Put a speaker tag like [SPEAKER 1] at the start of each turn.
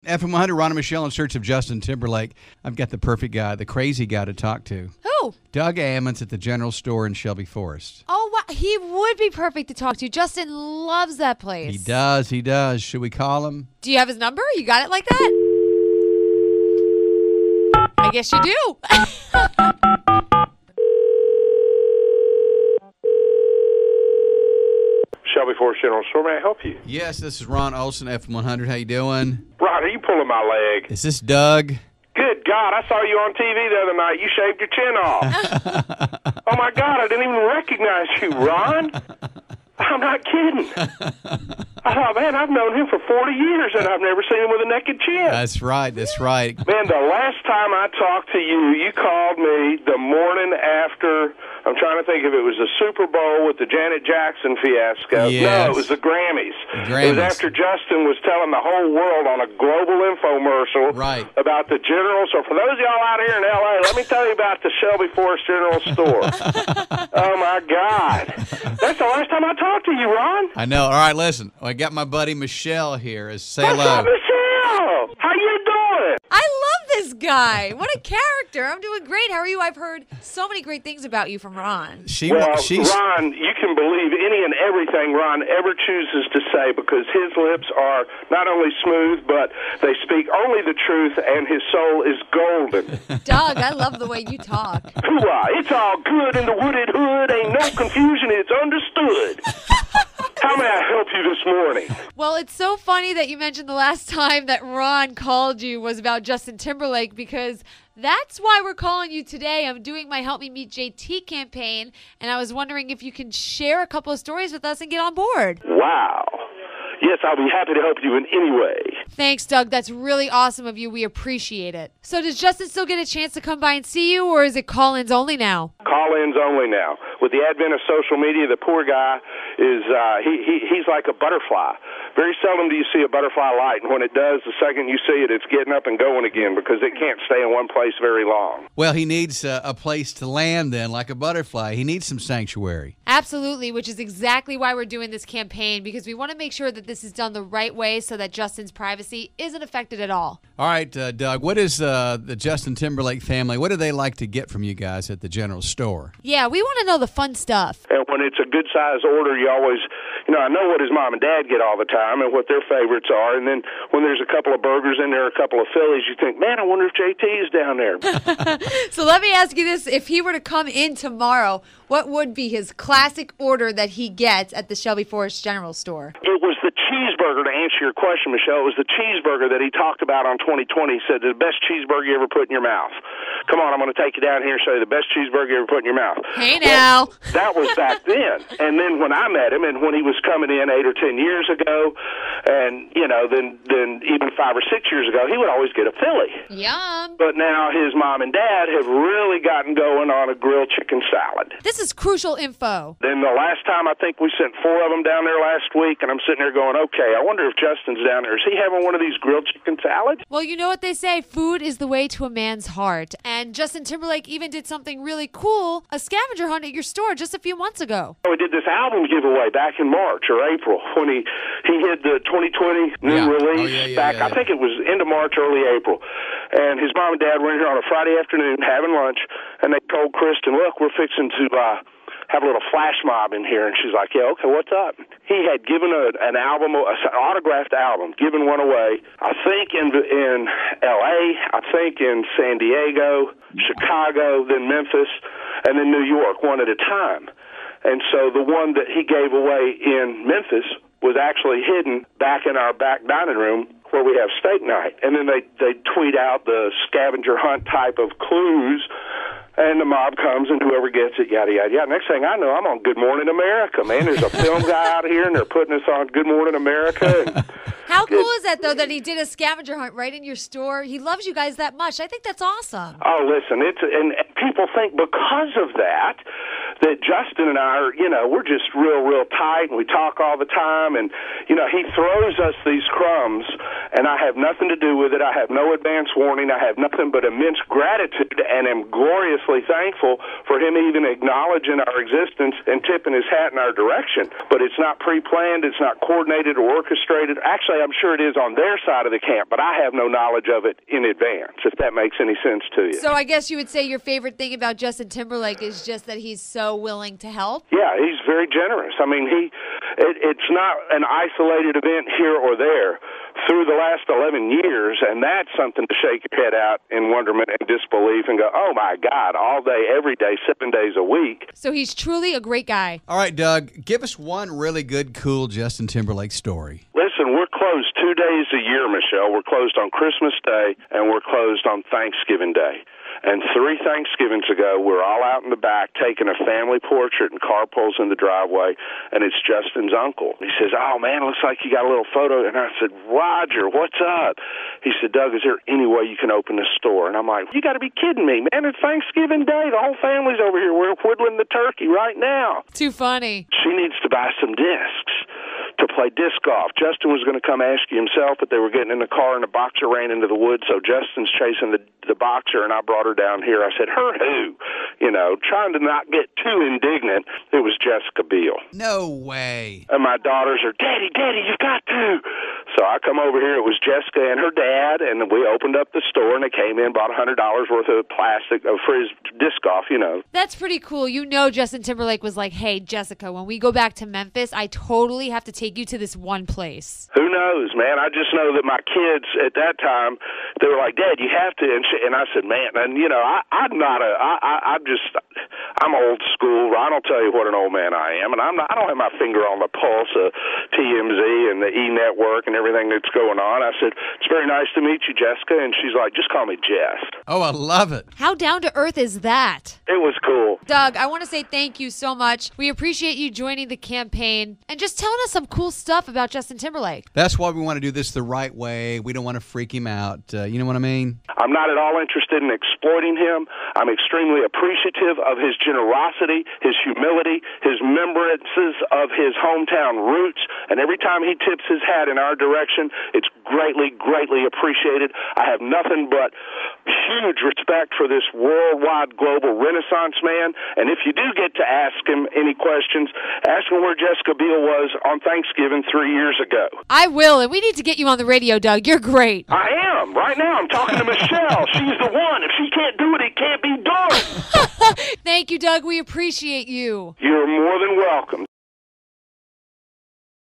[SPEAKER 1] FM 100, Ron and Michelle in search of Justin Timberlake. I've got the perfect guy, the crazy guy to talk to.
[SPEAKER 2] Who?
[SPEAKER 1] Doug Ammons at the General Store in Shelby Forest.
[SPEAKER 2] Oh, wow. He would be perfect to talk to. Justin loves that place.
[SPEAKER 1] He does. Should we call him?
[SPEAKER 2] Do you have his number? You got it like that? I guess you do.
[SPEAKER 3] Shelby Forest General Store, may I help you?
[SPEAKER 1] Yes, this is Ron Olson, FM 100. How you doing?
[SPEAKER 3] Ron, are you pulling my leg?
[SPEAKER 1] Is this Doug?
[SPEAKER 3] Good God, I saw you on TV the other night. You shaved your chin off. Oh, my God, I didn't even recognize you, Ron. I'm not kidding. I thought, man, I've known him for 40 years, and I've never seen him with a naked chin.
[SPEAKER 1] That's right.
[SPEAKER 3] Man, the last time I talked to you, you called me the morning after, I'm trying to think if it was the Super Bowl with the Janet Jackson fiasco.
[SPEAKER 1] Yes.
[SPEAKER 3] No, it was the Grammys. It was after Justin was telling the whole world on a global infomercial about the General. So for those of y'all out here in L.A., let me tell you about the Shelby Forest General Store. Oh, my God. That's the last time I talked to you, Ron.
[SPEAKER 1] I know. All right, listen. I got my buddy Michelle here. Say hello.
[SPEAKER 3] What's up, Michelle? How you doing?
[SPEAKER 2] I love this guy. What a character. I'm doing great. How are you? I've heard so many great things about you from Ron.
[SPEAKER 3] Ron, you can believe any and everything Ron ever chooses to say because his lips are not only smooth, but they speak only the truth, and his soul is golden.
[SPEAKER 2] Doug, I love the way you talk.
[SPEAKER 3] Hoorah, it's all good in the wooded hood. Ain't no confusion. It's understood. How may I help you this morning?
[SPEAKER 2] Well, it's so funny that you mentioned the last time that Ron called you was about Justin Timberlake because that's why we're calling you today. I'm doing my Help Me Meet JT campaign, and I was wondering if you can share a couple of stories with us and get on board.
[SPEAKER 3] Wow. Yes, I'll be happy to help you in any way.
[SPEAKER 2] Thanks, Doug. That's really awesome of you. We appreciate it. So does Justin still get a chance to come by and see you, or is it call-ins only now?
[SPEAKER 3] Call-ins only now. With the advent of social media, the poor guy is he's like a butterfly. Very seldom do you see a butterfly light, and when it does, the second you see it, it's getting up and going again because it can't stay in one place very long.
[SPEAKER 1] Well, he needs a place to land then, like a butterfly. He needs some sanctuary.
[SPEAKER 2] Absolutely, which is exactly why we're doing this campaign, because we want to make sure that this is done the right way so that Justin's privacy isn't affected at all.
[SPEAKER 1] All right, Doug, what is the Justin Timberlake family, what do they like to get from you guys at the General Store?
[SPEAKER 2] Yeah, we want to know the fun stuff.
[SPEAKER 3] And when it's a good-sized order, you always, I know what his mom and dad get all the time and what their favorites are. And then when there's a couple of burgers in there, a couple of Phillies, you think, man, I wonder if JT is down there.
[SPEAKER 2] So let me ask you this. If he were to come in tomorrow, what would be his classic order that he gets at the Shelby Forest General Store?
[SPEAKER 3] It was the cheeseburger, to answer your question, Michelle. It was the cheeseburger that he talked about on 2020. He said, the best cheeseburger you ever put in your mouth. Come on, I'm going to take you down here and show you the best cheeseburger you ever put in your mouth.
[SPEAKER 2] Hey, now.
[SPEAKER 3] Well, that was back then. And then when I met him and when he was coming in 8 or 10 years ago, and, then even 5 or 6 years ago, he would always get a Philly.
[SPEAKER 2] Yum.
[SPEAKER 3] But now his mom and dad have really gotten going on a grilled chicken salad.
[SPEAKER 2] This is crucial info.
[SPEAKER 3] Then the last time, I think we sent 4 of them down there last week, and I'm sitting there going, okay, I wonder if Justin's down there. Is he having one of these grilled chicken salads?
[SPEAKER 2] Well, you know what they say, food is the way to a man's heart. And Justin Timberlake even did something really cool, a scavenger hunt at your store just a few months ago.
[SPEAKER 3] We did this album giveaway back in March or April when he hit the 2020 new release I think it was end of March, early April. And his mom and dad were in here on a Friday afternoon having lunch, and they told Kristen, look, we're fixing to have a little flash mob in here. And she's like, yeah, okay, what's up? He had given an album, an autographed album, given one away, I think in L.A., I think in San Diego, Chicago, then Memphis, and then New York, one at a time. And so the one that he gave away in Memphis was actually hidden back in our back dining room where we have steak night. And then they tweet out the scavenger hunt type of clues, and the mob comes, and whoever gets it, yada, yada, yada. Next thing I know, I'm on Good Morning America, man. There's a film guy out here, and they're putting us on Good Morning America. And
[SPEAKER 2] how cool is that, though, that he did a scavenger hunt right in your store? He loves you guys that much. I think that's awesome.
[SPEAKER 3] Oh, listen, and people think because of that that Justin and I are, we're just real tight, and we talk all the time, and, he throws us these crumbs, and I have nothing to do with it. I have no advance warning. I have nothing but immense gratitude, and am gloriously thankful for him even acknowledging our existence and tipping his hat in our direction. But it's not pre-planned. It's not coordinated or orchestrated. Actually, I'm sure it is on their side of the camp, but I have no knowledge of it in advance, if that makes any sense to you.
[SPEAKER 2] So I guess you would say your favorite thing about Justin Timberlake is just that he's so willing to help?
[SPEAKER 3] Yeah, he's very generous. I mean, it's not an isolated event here or there. Through the last 11 years, and that's something to shake your head out in wonderment and disbelief and go, oh, my God, all day, every day, 7 days a week.
[SPEAKER 2] So he's truly a great guy.
[SPEAKER 1] All right, Doug, give us one really good, cool Justin Timberlake story.
[SPEAKER 3] Listen, we're closed 2 days a year, Michelle. We're closed on Christmas Day, and we're closed on Thanksgiving Day. And 3 Thanksgivings ago, we're all out in the back taking a family portrait and carpools in the driveway, and it's Justin's uncle. He says, oh, man, looks like you got a little photo. And I said, Roger, what's up? He said, Doug, is there any way you can open this store? And I'm like, you got to be kidding me, man. It's Thanksgiving Day. The whole family's over here. We're whittling the turkey right now.
[SPEAKER 2] Too funny.
[SPEAKER 3] She needs to buy some discs to play disc golf. Justin was going to come ask you himself, but they were getting in the car and the boxer ran into the woods, so Justin's chasing the boxer, and I brought her down here. I said, her who? Trying to not get too indignant. It was Jessica Biel.
[SPEAKER 1] No way.
[SPEAKER 3] And my daughters are, Daddy, you've got to. So I come over here. It was Jessica and her dad, and we opened up the store, and they came in, bought $100 worth of plastic for his disc golf,
[SPEAKER 2] That's pretty cool. Justin Timberlake was like, hey, Jessica, when we go back to Memphis, I totally have to take you to this one place.
[SPEAKER 3] Who knows, man? I just know that my kids at that time, they were like, Dad, you have to. And I said, man, and I'm old school. Ron will tell you what an old man I am, and I don't have my finger on the pulse of TMZ and the E Network and everything that's going on. I said, it's very nice to meet you, Jessica, and she's like, just call me Jess.
[SPEAKER 1] Oh, I love it.
[SPEAKER 2] How down to earth is that?
[SPEAKER 3] It was cool.
[SPEAKER 2] Doug, I want to say thank you so much. We appreciate you joining the campaign and just telling us some cool stuff about Justin Timberlake.
[SPEAKER 1] That's why we want to do this the right way. We don't want to freak him out. You know what I mean?
[SPEAKER 3] I'm not at all interested in exploiting him. I'm extremely appreciative of his generosity, his humility, his remembrances of his hometown roots, and every time he tips his hat in our direction, it's greatly, greatly appreciated. I have nothing but huge respect for this worldwide global Renaissance man, and if you do get to ask him any questions, ask him where Jessica Biel was on Thanksgiving 3 years ago.
[SPEAKER 2] I will, and we need to get you on the radio, Doug. You're great.
[SPEAKER 3] I am. Right now I'm talking to Michelle. She's the one. If she can't do it, it can't be done.
[SPEAKER 2] Thank you, Doug. We appreciate you.
[SPEAKER 3] You're more than welcome.